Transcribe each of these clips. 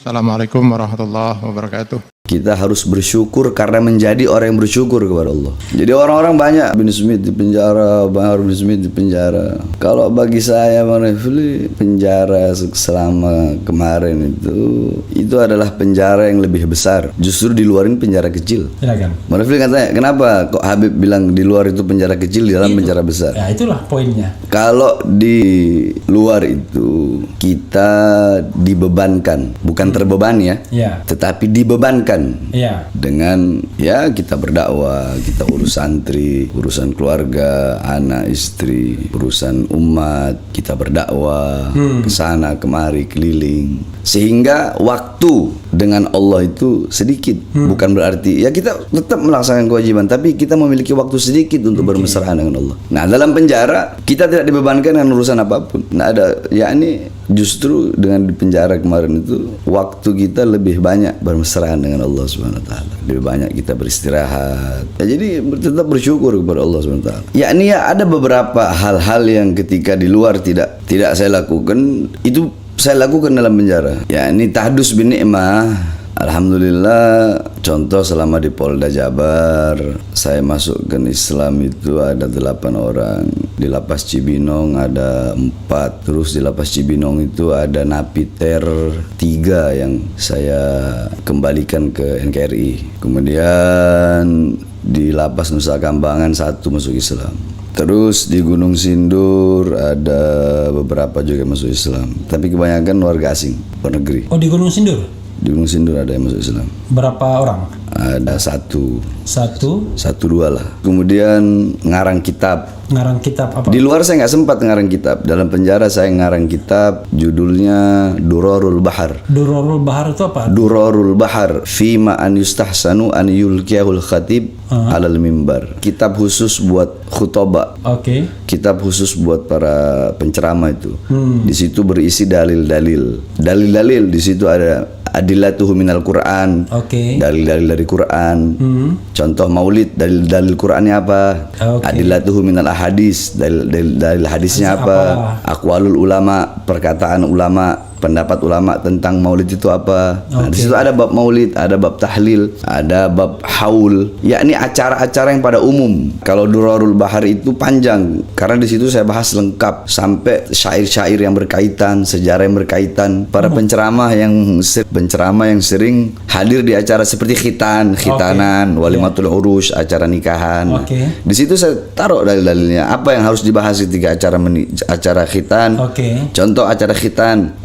Assalamualaikum warahmatullahi wabarakatuh. Kita harus bersyukur karena menjadi orang yang bersyukur kepada Allah. Jadi orang-orang banyak bin Smith di penjara, Bahar bin Smith di penjara. Kalau bagi saya Bang Refli, penjara selama kemarin itu adalah penjara yang lebih besar. Justru di luar ini penjara kecil. Silakan. Bang Refli katanya, kenapa kok Habib bilang di luar itu penjara kecil, di dalam penjara besar? Ya itulah poinnya. Kalau di luar itu kita dibebankan, bukan terbebani ya, tetapi dibebankan dengan kita berdakwah, kita urus santri, urusan keluarga, anak, istri, urusan umat, kita berdakwah ke sana kemari keliling, sehingga waktu dengan Allah itu sedikit. Bukan berarti kita tetap melaksanakan kewajiban, tapi kita memiliki waktu sedikit untuk bermesraan dengan Allah. Nah, dalam penjara kita tidak dibebankan dengan urusan apapun. Nah, justru dengan di penjara kemarin itu waktu kita lebih banyak bermesraan dengan Allah Subhanahu wa taala. Lebih banyak kita beristirahat. Jadi tetap bersyukur kepada Allah Subhanahu wa taala. Ada beberapa hal-hal yang ketika di luar tidak saya lakukan, itu saya lakukan dalam penjara. Tahdus bin ni'mah. Alhamdulillah, contoh selama di Polda Jabar saya masukkan Islam itu ada 8 orang. Di Lapas Cibinong ada 4. Terus di Lapas Cibinong itu ada napiter 3 yang saya kembalikan ke NKRI. Kemudian di Lapas Nusa Kambangan 1 masuk Islam. Terus di Gunung Sindur ada beberapa juga masuk Islam, tapi kebanyakan warga asing, luar negeri. Oh, di Gunung Sindur? Di Gunung Sindur ada yang masuk Islam. Berapa orang? Ada 1, 2 lah. Kemudian ngarang kitab. Ngarang kitab apa? Di luar saya nggak sempat ngarang kitab. Dalam penjara saya ngarang kitab, judulnya Durarul Bahar. Durarul Bahar itu apa? Durarul Bahar fima an yustahsanu an yulkiyahul khatib alal mimbar. Kitab khusus buat khutbah. Oke. Kitab khusus buat para penceramah itu. Di situ berisi dalil-dalil. Dalil-dalil di situ ada adillatuhu minal Quran. Oke. Dalil-dalil dari Quran. Contoh maulid, dalil Qurannya apa? Adillatuhu minal hadis, dalil hadisnya apa? Aqwalul ulama, perkataan ulama, pendapat ulama tentang maulid itu apa? Nah, di situ ada bab maulid, ada bab tahlil, ada bab haul, acara-acara yang pada umum. Kalau Durarul Bahar itu panjang karena di situ saya bahas lengkap sampai syair-syair yang berkaitan, sejarah yang berkaitan, para penceramah yang sering hadir di acara seperti khitanan, walimatul urus, acara nikahan. Di situ saya taruh dalil-dalilnya, apa yang harus dibahas ketika acara khitan. Contoh acara khitan.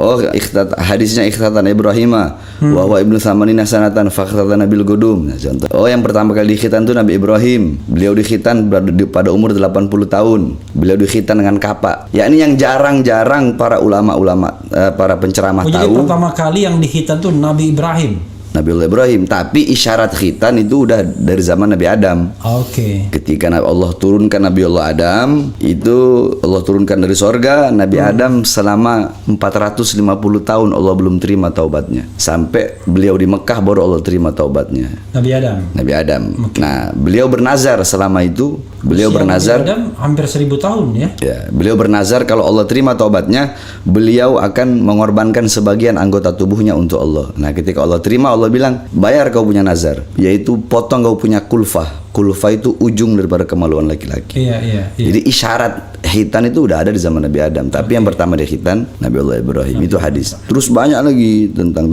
Hadisnya ikhtatan Ibrahimah wa huwa ibnu thamanina sanatan fakhtatan bil gudum. Nah, contoh. Yang pertama kali dikhitan itu Nabi Ibrahim. Beliau dikhitan pada umur 80 tahun. Beliau dikhitan dengan kapak. Yang jarang-jarang para ulama-ulama, para penceramah tahu. Jadi pertama kali yang dikhitan itu Nabi Ibrahim. Nabiullah Ibrahim, tapi isyarat khitan itu udah dari zaman Nabi Adam. Ketika Allah turunkan Nabiullah Adam, itu Allah turunkan dari sorga. Nabi Adam selama 450 tahun Allah belum terima taubatnya. Sampai beliau di Mekah baru Allah terima taubatnya. Nabi Adam. Nah, beliau bernazar selama itu. Beliau bernazar. Nabi Adam hampir 1000 tahun ya. Beliau bernazar kalau Allah terima taubatnya, beliau akan mengorbankan sebagian anggota tubuhnya untuk Allah. Nah, ketika Allah terima, Allah bilang, bayar kau punya nazar, yaitu potong kau punya kulfah. Kulfah itu ujung daripada kemaluan laki-laki. Jadi isyarat khitan itu udah ada di zaman Nabi Adam, tapi yang pertama dia khitan Nabiullah Ibrahim. Itu hadis. Terus banyak lagi tentang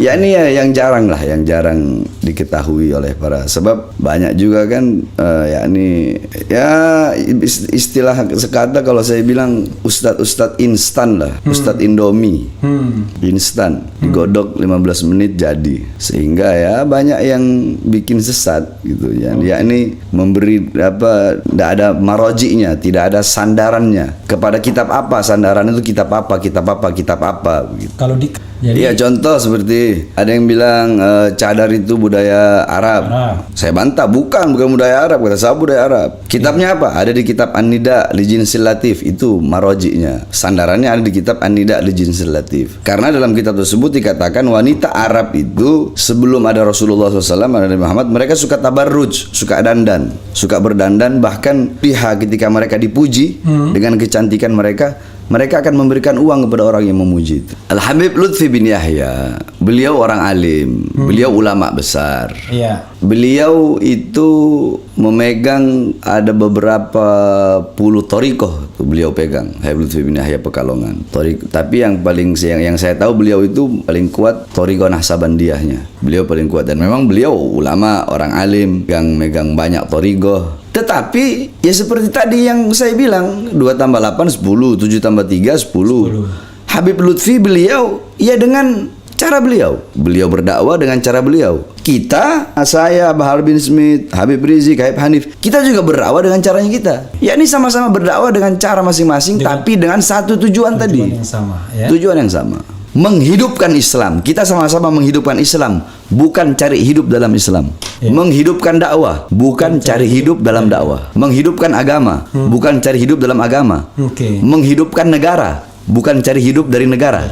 yang jarang diketahui oleh para, sebab banyak juga kan istilah sekata kalau saya bilang ustadz instan lah, ustadz Indomie. Instan, digodok 15 menit jadi. Sehingga banyak yang bikin sesat gitu. Memberi tidak ada marojinya, tidak ada sandarannya. Kepada kitab apa sandaran itu, kitab apa gitu. Kalau contoh seperti ada yang bilang cadar itu budaya Arab. Saya bantah, bukan budaya Arab, kata saya budaya Arab. Kitabnya apa? Ada di kitab An-Nida li Jinsil Latif, itu marojinya. Sandarannya ada di kitab An-Nida li Jinsil Latif. Karena dalam kitab tersebut dikatakan wanita Arab itu sebelum ada Rasulullah SAW, ada Nabi Muhammad, mereka suka tabarruj, suka dandan, suka berdandan, bahkan pihak ketika mereka dipuji dengan kecantikan mereka mereka akan memberikan uang kepada orang yang memuji itu. Al-Habib Lutfi bin Yahya, beliau orang alim, beliau ulama besar. Iya. Beliau itu memegang ada beberapa puluh thariqah beliau pegang. Habib Lutfi bin Yahya Pekalongan. Tapi yang saya tahu beliau itu paling kuat thariqah Nahsabandiyahnya. Beliau paling kuat dan memang beliau ulama, orang alim yang megang banyak thariqah. Tetapi ya seperti tadi yang saya bilang 2 tambah 8 10, 7 tambah 3 10. Habib Lutfi beliau ya dengan cara beliau berdakwah dengan cara beliau. Kita, saya, Bahar bin Smith, Habib Rizik, Habib Hanif, kita juga berdakwah dengan caranya kita. Ya ini sama-sama berdakwah dengan cara masing-masing, tapi dengan satu tujuan tadi. Yang sama, ya? Tujuan yang sama. Menghidupkan Islam. Kita sama-sama menghidupkan Islam, bukan cari hidup dalam Islam. Ya. Menghidupkan dakwah, bukan cari hidup dalam dakwah. Menghidupkan agama, bukan cari hidup dalam agama. Menghidupkan negara, bukan cari hidup dari negara.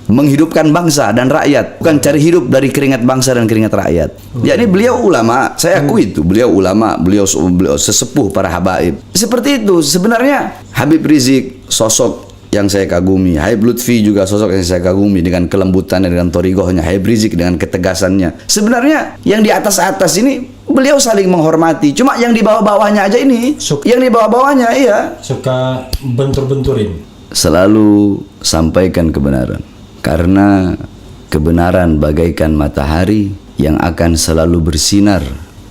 Menghidupkan bangsa dan rakyat, bukan cari hidup dari keringat bangsa dan keringat rakyat. Jadi beliau ulama, saya akui itu. Beliau ulama, beliau sesepuh para habaib. Seperti itu sebenarnya Habib Rizik, sosok yang saya kagumi. Habib Lutfi juga sosok yang saya kagumi dengan kelembutannya, dengan thariqahnya. Habib Rizik dengan ketegasannya. Sebenarnya yang di atas-atas ini beliau saling menghormati. Cuma yang di bawah-bawahnya aja ini, yang di bawah-bawahnya iya suka bentur-benturin. Selalu sampaikan kebenaran, karena kebenaran bagaikan matahari yang akan selalu bersinar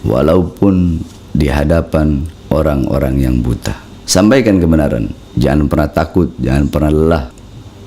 walaupun di hadapan orang-orang yang buta. Sampaikan kebenaran, jangan pernah takut, jangan pernah lelah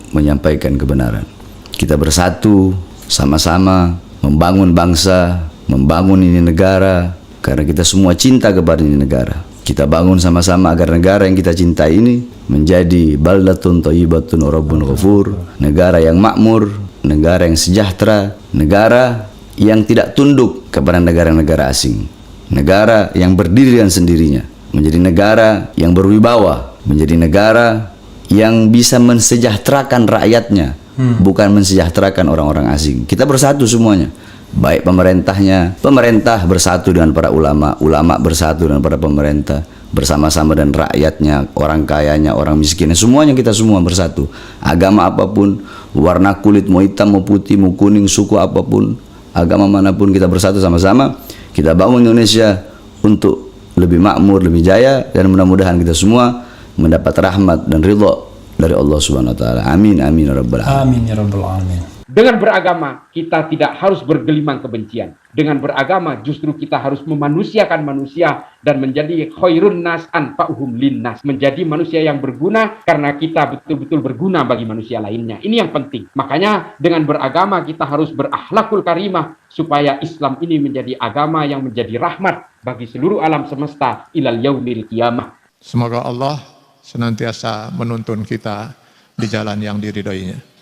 menyampaikan kebenaran. Kita bersatu sama-sama membangun bangsa, membangun ini negara, karena kita semua cinta kepada ini negara. Kita bangun sama-sama agar negara yang kita cintai ini menjadi baldatun thayyibatun wa rabbun ghafur, negara yang makmur, negara yang sejahtera, negara yang tidak tunduk kepada negara-negara asing, negara yang berdiri dengan sendirinya, menjadi negara yang berwibawa, menjadi negara yang bisa mensejahterakan rakyatnya, bukan mensejahterakan orang-orang asing. Kita bersatu semuanya, baik pemerintahnya, pemerintah bersatu dengan para ulama, ulama bersatu dengan para pemerintah, bersama-sama dan rakyatnya, orang kayanya, orang miskinnya, semuanya kita semua bersatu. Agama apapun, warna kulit mau hitam, mau putih, mau kuning, suku apapun, agama manapun, kita bersatu sama-sama. Kita bangun Indonesia untuk lebih makmur, lebih jaya, dan mudah-mudahan kita semua mendapat rahmat dan ridha dari Allah Subhanahu wa taala. Amin amin ya rabbal alamin. Amin ya rabbal alamin. Dengan beragama, kita tidak harus bergelimang kebencian. Dengan beragama, justru kita harus memanusiakan manusia dan menjadi khairun nas anfa'uhum linnas. Menjadi manusia yang berguna karena kita betul-betul berguna bagi manusia lainnya. Ini yang penting. Makanya dengan beragama, kita harus berakhlakul karimah supaya Islam ini menjadi agama yang menjadi rahmat bagi seluruh alam semesta ilal yaumil qiyamah. Semoga Allah senantiasa menuntun kita di jalan yang diridhoinya.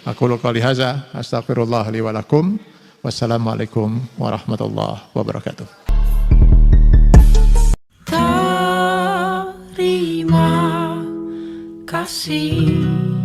Aku qouli hadza, astaghfirullah li wa lakum. Wassalamualaikum warahmatullahi wabarakatuh. Terima kasih.